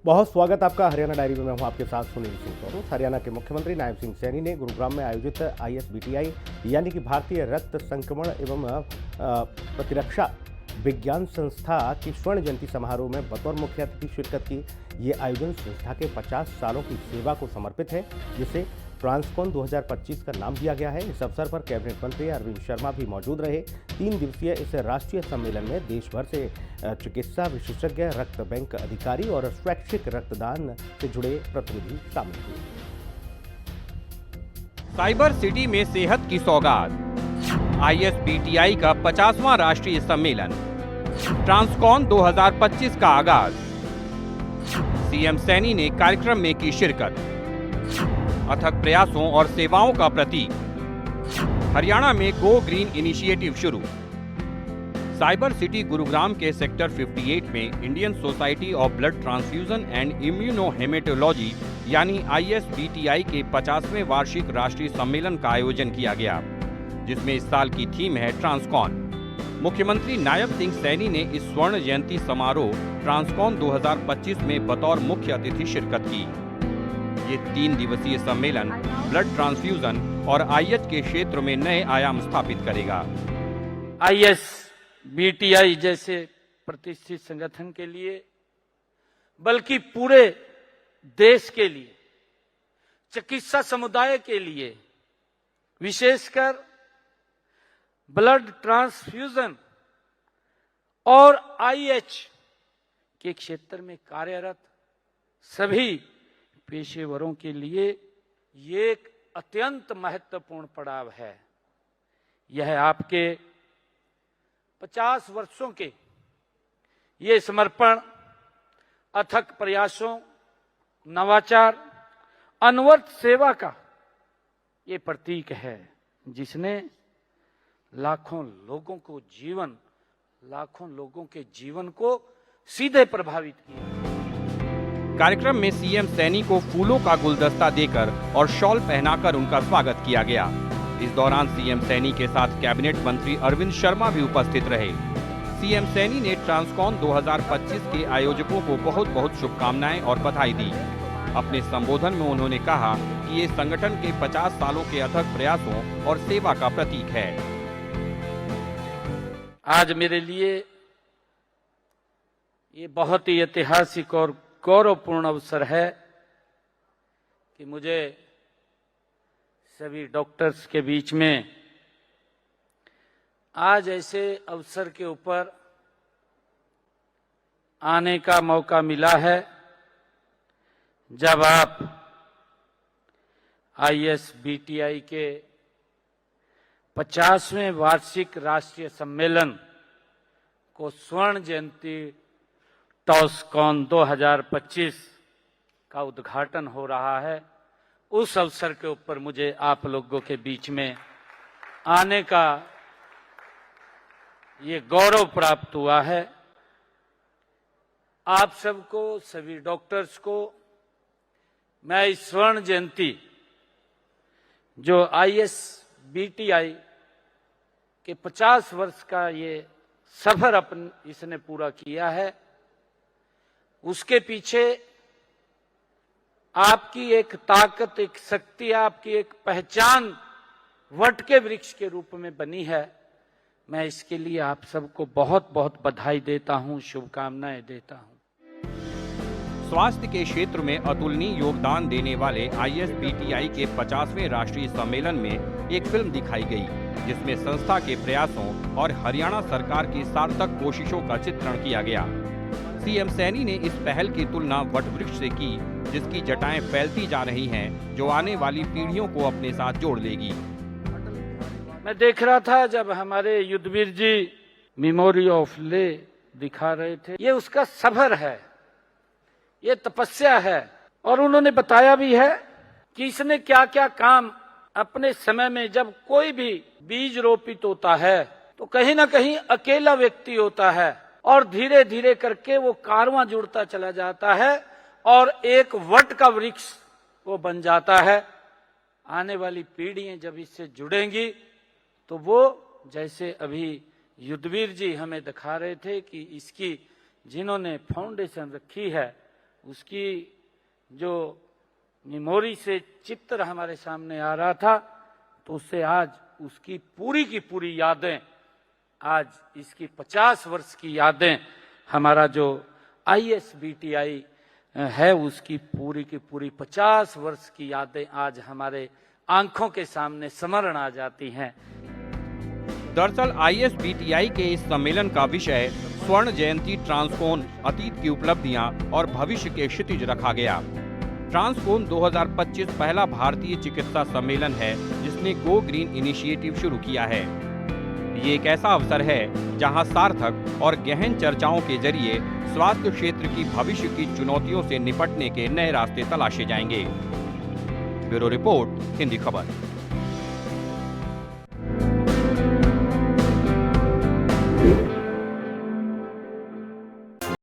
बहुत स्वागत आपका हरियाणा डायरी में। मैं हूं आपके साथ सुनील सिंह तोमर। हरियाणा के मुख्यमंत्री नायब सिंह सैनी ने गुरुग्राम में आयोजित ISBTI यानी कि भारतीय रक्त संक्रमण एवं प्रतिरक्षा विज्ञान संस्था की स्वर्ण जयंती समारोह में बतौर मुख्य अतिथि शिरकत की। ये आयोजन संस्था के 50 सालों की सेवा को समर्पित है, जिसे ट्रांसकॉन 2025 का नाम दिया गया है। इस अवसर पर कैबिनेट मंत्री अरविंद शर्मा भी मौजूद रहे। 3 दिवसीय इस राष्ट्रीय सम्मेलन में देश भर से चिकित्सा विशेषज्ञ, रक्त बैंक अधिकारी और स्वैच्छिक रक्तदान से जुड़े प्रतिनिधि शामिल हुए। साइबर सिटी में सेहत की सौगात, ISBTI का 50वां राष्ट्रीय सम्मेलन, ट्रांसकॉन 2025 का आगाज। CM सैनी ने कार्यक्रम में की शिरकत। अथक प्रयासों और सेवाओं का प्रतीक। हरियाणा में गो ग्रीन इनिशिएटिव शुरू। साइबर सिटी गुरुग्राम के सेक्टर 58 में Indian society of blood transfusion and immunohaematology यानी ISBTI के 50वें वार्षिक राष्ट्रीय सम्मेलन का आयोजन किया गया, जिसमें इस साल की थीम है ट्रांसकॉन। मुख्यमंत्री नायब सिंह सैनी ने इस स्वर्ण जयंती समारोह ट्रांसकॉन 2025 में बतौर मुख्य अतिथि शिरकत की। ये 3 दिवसीय सम्मेलन ब्लड ट्रांसफ्यूजन और IH के क्षेत्र में नए आयाम स्थापित करेगा। ISBTI जैसे प्रतिष्ठित संगठन के लिए, बल्कि पूरे देश के लिए, चिकित्सा समुदाय के लिए, विशेषकर ब्लड ट्रांसफ्यूजन और IH के क्षेत्र में कार्यरत सभी पेशेवरों के लिए ये एक अत्यंत महत्वपूर्ण पड़ाव है। यह आपके 50 वर्षों के ये समर्पण, अथक प्रयासों, नवाचार, अनवरत सेवा का ये प्रतीक है, जिसने लाखों लोगों के जीवन को सीधे प्रभावित किया। कार्यक्रम में CM सैनी को फूलों का गुलदस्ता देकर और शॉल पहनाकर उनका स्वागत किया गया। इस दौरान CM सैनी के साथ कैबिनेट मंत्री अरविंद शर्मा भी उपस्थित रहे। CM सैनी ने ट्रांसकॉन 2025 के आयोजकों को बहुत बहुत शुभकामनाएं और बधाई दी। अपने संबोधन में उन्होंने कहा कि ये संगठन के 50 सालों के अथक प्रयासों और सेवा का प्रतीक है। आज मेरे लिए ये बहुत ही ऐतिहासिक और गौरवपूर्ण अवसर है कि मुझे सभी डॉक्टर्स के बीच में आज ऐसे अवसर के ऊपर आने का मौका मिला है, जब आप ISBTI के 50वें वार्षिक राष्ट्रीय सम्मेलन को स्वर्ण जयंती ट्रांसकॉन 2025 का उद्घाटन हो रहा है। उस अवसर के ऊपर मुझे आप लोगों के बीच में आने का ये गौरव प्राप्त हुआ है। आप सबको, सभी डॉक्टर्स को मैं इस स्वर्ण जयंती जो ISBTI के 50 वर्ष का ये सफर इसने पूरा किया है, उसके पीछे आपकी एक ताकत, एक शक्ति, आपकी एक पहचान वट के वृक्ष के रूप में बनी है। मैं इसके लिए आप सबको बहुत बहुत बधाई देता हूं, शुभकामनाएं देता हूं। स्वास्थ्य के क्षेत्र में अतुलनीय योगदान देने वाले ISBTI के 50वें राष्ट्रीय सम्मेलन में एक फिल्म दिखाई गई, जिसमें संस्था के प्रयासों और हरियाणा सरकार की सार्थक कोशिशों का चित्रण किया गया। CM सैनी ने इस पहल की तुलना वटवृक्ष से की, जिसकी जटाएं फैलती जा रही हैं, जो आने वाली पीढ़ियों को अपने साथ जोड़ लेगी। मैं देख रहा था जब हमारे युद्धवीर जी मेमोरी ऑफ ले दिखा रहे थे, ये उसका सफर है, ये तपस्या है, और उन्होंने बताया भी है कि इसने क्या क्या काम अपने समय में, जब कोई भी बीज रोपित होता है तो कहीं ना कहीं अकेला व्यक्ति होता है, और धीरे धीरे करके वो कारवां जुड़ता चला जाता है और एक वट का वृक्ष वो बन जाता है। आने वाली पीढ़ियां जब इससे जुड़ेंगी तो वो, जैसे अभी युद्धवीर जी हमें दिखा रहे थे कि इसकी जिन्होंने फाउंडेशन रखी है, उसकी जो मेमोरी से चित्र हमारे सामने आ रहा था, तो उससे आज उसकी पूरी की पूरी यादें, आज इसकी 50 वर्ष की यादें, हमारा जो ISBTI है उसकी पूरी की पूरी 50 वर्ष की यादें आज हमारे आंखों के सामने स्मरण आ जाती हैं। दरअसल ISBTI के इस सम्मेलन का विषय स्वर्ण जयंती ट्रांसकोन, अतीत की उपलब्धियां और भविष्य के क्षितिज रखा गया। ट्रांसकोन 2025 पहला भारतीय चिकित्सा सम्मेलन है जिसने गो ग्रीन इनिशिएटिव शुरू किया है। ये एक ऐसा अवसर है जहां सार्थक और गहन चर्चाओं के जरिए स्वास्थ्य क्षेत्र की भविष्य की चुनौतियों से निपटने के नए रास्ते तलाशे जाएंगे। ब्यूरो रिपोर्ट, हिंदी खबर।